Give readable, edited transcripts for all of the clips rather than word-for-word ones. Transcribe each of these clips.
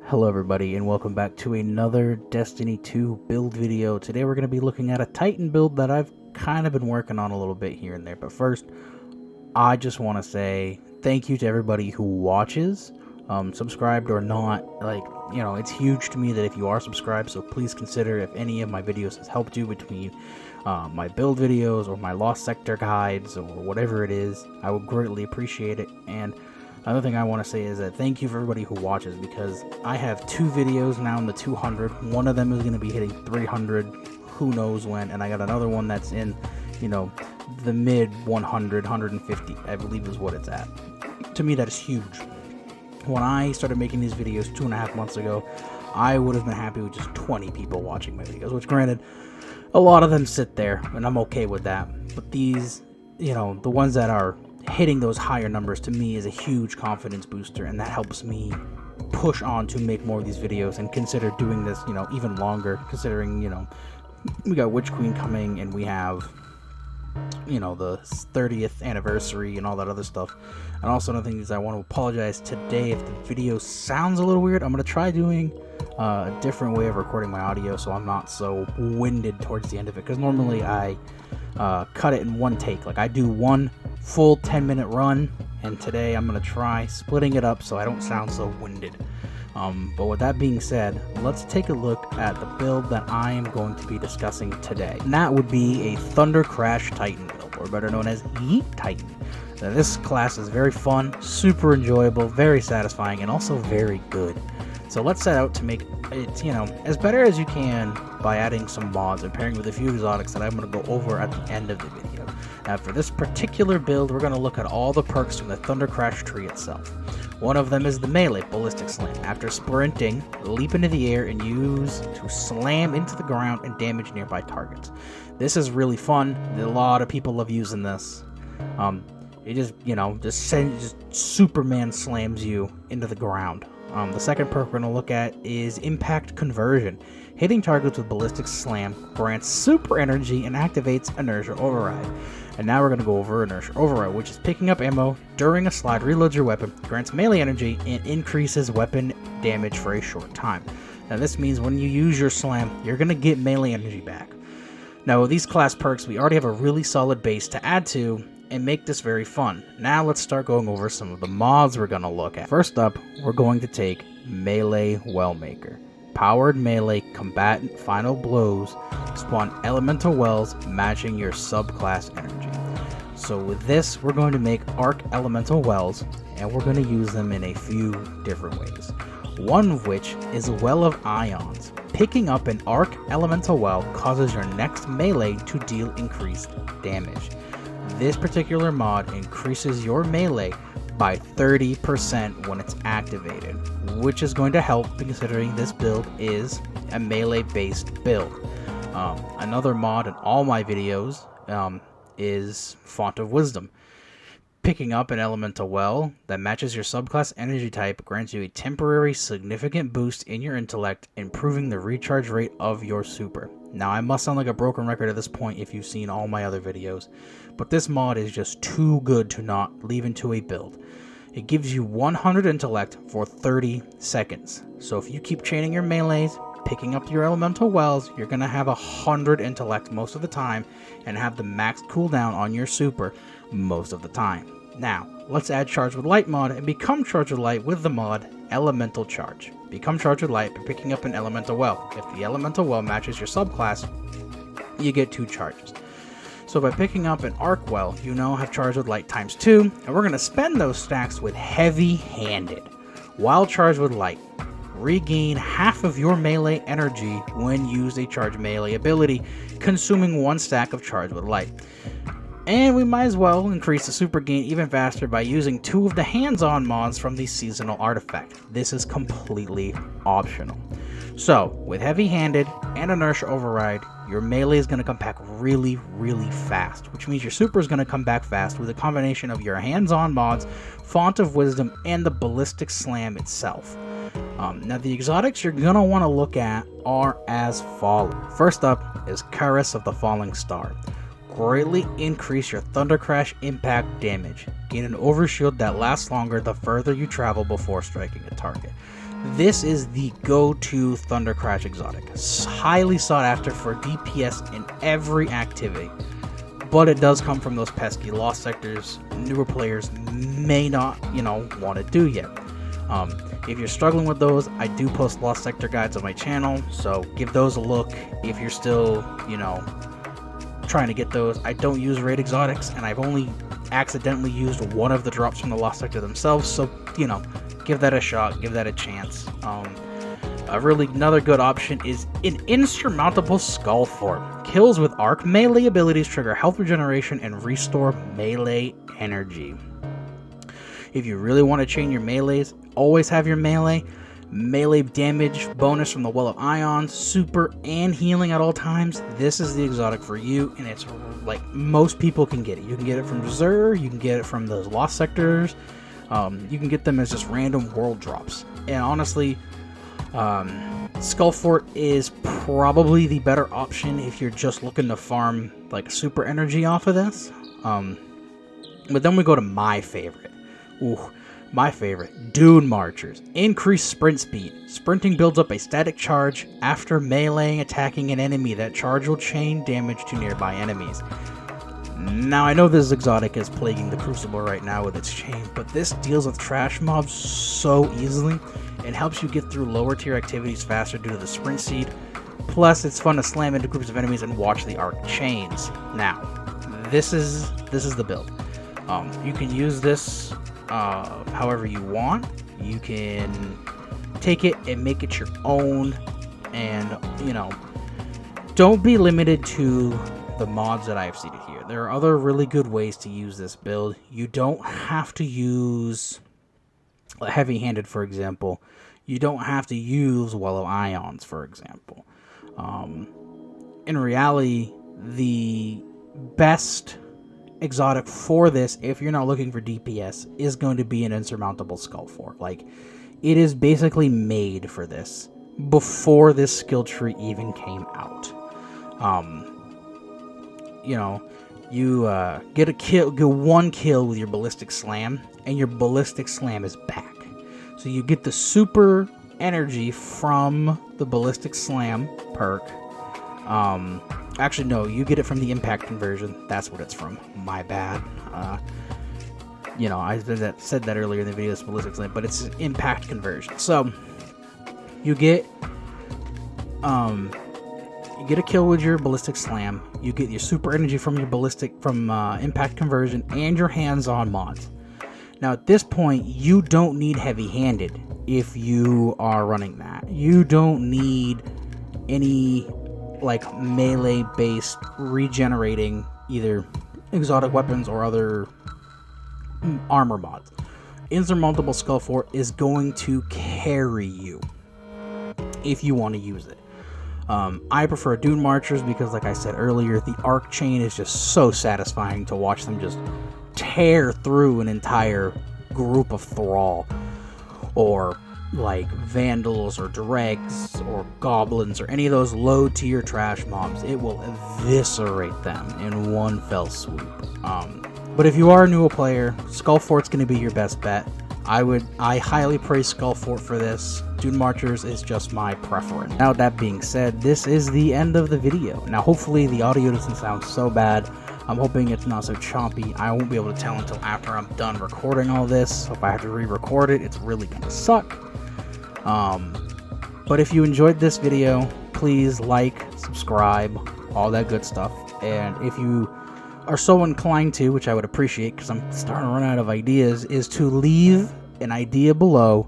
Hello everybody and welcome back to another Destiny 2 build video. Today we're going to be looking at a Titan build that I've kind of been working on a little bit here and there. But first, I just want to say thank you to everybody who watches, subscribed or not. It's huge to me that if you are subscribed, so please consider if any of my videos has helped you between my build videos or my Lost Sector guides or whatever it is. I would greatly appreciate it. And another thing I want to say is that thank you for everybody who watches, because I have 2 videos now in the 200. One of them is going to be hitting 300, who knows when, and I got another one that's in, the mid 100, 150, I believe is what it's at. To me, that is huge. When I started making these videos 2.5 months ago, I would have been happy with just 20 people watching my videos, which granted, a lot of them sit there, and I'm okay with that. But these, the ones that are hitting those higher numbers, to me is a huge confidence booster, and that helps me push on to make more of these videos and consider doing this even longer, considering we got Witch Queen coming and we have the 30th anniversary and all that other stuff. And also another thing is I want to apologize today if the video sounds a little weird. I'm going to try doing a different way of recording my audio so I'm not so winded towards the end of it, because normally I cut it in one take. Like I do one full 10-minute run, and today I'm going to try splitting it up so I don't sound so winded. But with that being said, let's take a look at the build that I am going to be discussing today. And that would be a Thundercrash Titan build, or better known as Yeet Titan. Now, this class is very fun, super enjoyable, very satisfying, and also very good. So let's set out to make it, as better as you can by adding some mods and pairing with a few exotics that I'm going to go over at the end of the video. Now, for this particular build, we're going to look at all the perks from the Thundercrash tree itself. One of them is the melee ballistic slam. After sprinting, leap into the air and use to slam into the ground and damage nearby targets. This is really fun. A lot of people love using this. It just Superman slams you into the ground. The second perk we're going to look at is Impact Conversion. Hitting targets with Ballistic Slam grants super energy and activates Inertia Override. And now we're going to go over Inertia Override, which is picking up ammo during a slide, reloads your weapon, grants melee energy, and increases weapon damage for a short time. Now this means when you use your slam, you're going to get melee energy back. Now with these class perks, we already have a really solid base to add to and make this very fun. Now let's start going over some of the mods we're going to look at. First up, we're going to take Melee Wellmaker. Powered melee combatant final blows spawn elemental wells matching your subclass energy. So with this, we're going to make arc elemental wells, and we're going to use them in a few different ways. One of which is a well of ions. Picking up an arc elemental well causes your next melee to deal increased damage. This particular mod increases your melee by 30% when it's activated, which is going to help considering this build is a melee based build. Another mod in all my videos is Font of Wisdom. Picking up an elemental well that matches your subclass energy type grants you a temporary significant boost in your intellect, improving the recharge rate of your super. Now I must sound like a broken record at this point if you've seen all my other videos, but this mod is just too good to not leave into a build. It gives you 100 intellect for 30 seconds. So if you keep chaining your melees, picking up your elemental wells, you're going to have 100 intellect most of the time and have the max cooldown on your super most of the time. Now, let's add Charge with Light mod and become Charge with Light with the mod Elemental Charge. Become Charge with Light by picking up an elemental well. If the elemental well matches your subclass, you get 2 charges. So by picking up an arc well, you now have Charge with Light times 2, and we're going to spend those stacks with Heavy Handed. While Charged with Light, regain half of your melee energy when used a charge melee ability, consuming 1 stack of Charge with Light. And we might as well increase the super gain even faster by using 2 of the hands-on mods from the seasonal artifact. This is completely optional. So, with Heavy Handed and Inertia Override, your melee is going to come back really, really fast, which means your super is going to come back fast with a combination of your hands-on mods, Font of Wisdom, and the Ballistic Slam itself. Now, the exotics you're going to want to look at are as follows. First up is CUIRASS of the Falling Star. Greatly increase your Thundercrash impact damage. Gain an overshield that lasts longer the further you travel before striking a target. This is the go-to Thundercrash exotic. It's highly sought after for DPS in every activity. But it does come from those pesky lost sectors newer players may not, want to do yet. If you're struggling with those, I do post lost sector guides on my channel, so give those a look if you're still, trying to get those. I don't use raid exotics, and I've only accidentally used one of the drops from the lost sector themselves, so, give that a shot, give that a chance. Another good option is an insurmountable SKULLFORT. Kills with arc melee abilities trigger health regeneration and restore melee energy. If you really want to chain your melees, always have your melee damage bonus from the Well of Ions, super, and healing at all times. This is the exotic for you, and it's like most people can get it. You can get it from Berserker, you can get it from those lost sectors, you can get them as just random world drops. And honestly, SKULLFORT is probably the better option if you're just looking to farm like super energy off of this. But then we go to my favorite. Ooh, my favorite. Dune Marchers. Increased sprint speed. Sprinting builds up a static charge after meleeing attacking an enemy. That charge will chain damage to nearby enemies. Now, I know this exotic is plaguing the Crucible right now with its chain, but this deals with trash mobs so easily and helps you get through lower tier activities faster due to the sprint speed. Plus, it's fun to slam into groups of enemies and watch the arc chains. Now, this is the build. You can use this however you want. You can take it and make it your own, and don't be limited to the mods that I've seeded here. There are other really good ways to use this build. You don't have to use heavy-handed, for example. You don't have to use Well of Ions, for example. In reality, the best exotic for this, if you're not looking for DPS, is going to be an insurmountable SKULLFORT. Like, it is basically made for this before this skill tree even came out. You get one kill with your ballistic slam, and your ballistic slam is back. So you get the super energy from the ballistic slam perk. Actually, no, you get it from the impact conversion. That's what it's from. My bad. I said that earlier in the video, this ballistic slam, but it's impact conversion. So you get a kill with your ballistic slam. You get your super energy from your impact conversion and your hands-on mods. Now at this point, you don't need heavy-handed if you are running that. You don't need any melee-based regenerating either exotic weapons or other armor mods. Insurmountable SKULLFORT is going to carry you if you want to use it. I prefer Dune Marchers because, like I said earlier, the arc chain is just so satisfying to watch them just tear through an entire group of Thrall, or like Vandals or Dregs or Goblins or any of those low tier trash mobs. It will eviscerate them in one fell swoop. But if you are a newer player, SKULLFORT's going to be your best bet. I highly praise SKULLFORT for this. Dune Marchers is just my preference. Now, that being said, this is the end of the video. Now, hopefully the audio doesn't sound so bad. I'm hoping it's not so choppy. I won't be able to tell until after I'm done recording all this. So if I have to re-record it, it's really gonna suck. But if you enjoyed this video, please like, subscribe, all that good stuff. And if you are so inclined to, which I would appreciate because I'm starting to run out of ideas, is to leave an idea below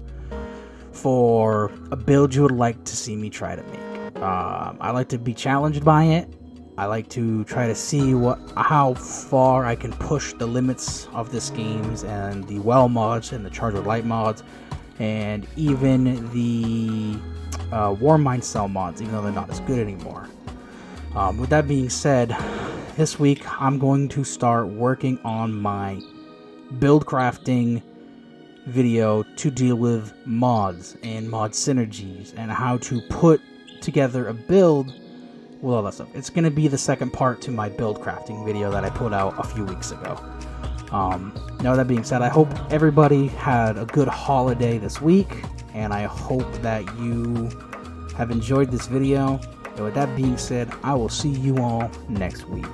for a build you would like to see me try to make. I like to be challenged by it. I like to try to see how far I can push the limits of this games and the well mods and the Charge with Light mods, and even the War Mind Cell mods, even though they're not as good anymore. With that being said, this week I'm going to start working on my build crafting video to deal with mods and mod synergies and how to put together a build with all that stuff. It's going to be the second part to my build crafting video that I put out a few weeks ago. Now, that being said, I hope everybody had a good holiday this week, and I hope that you have enjoyed this video. And with that being said, I will see you all next week.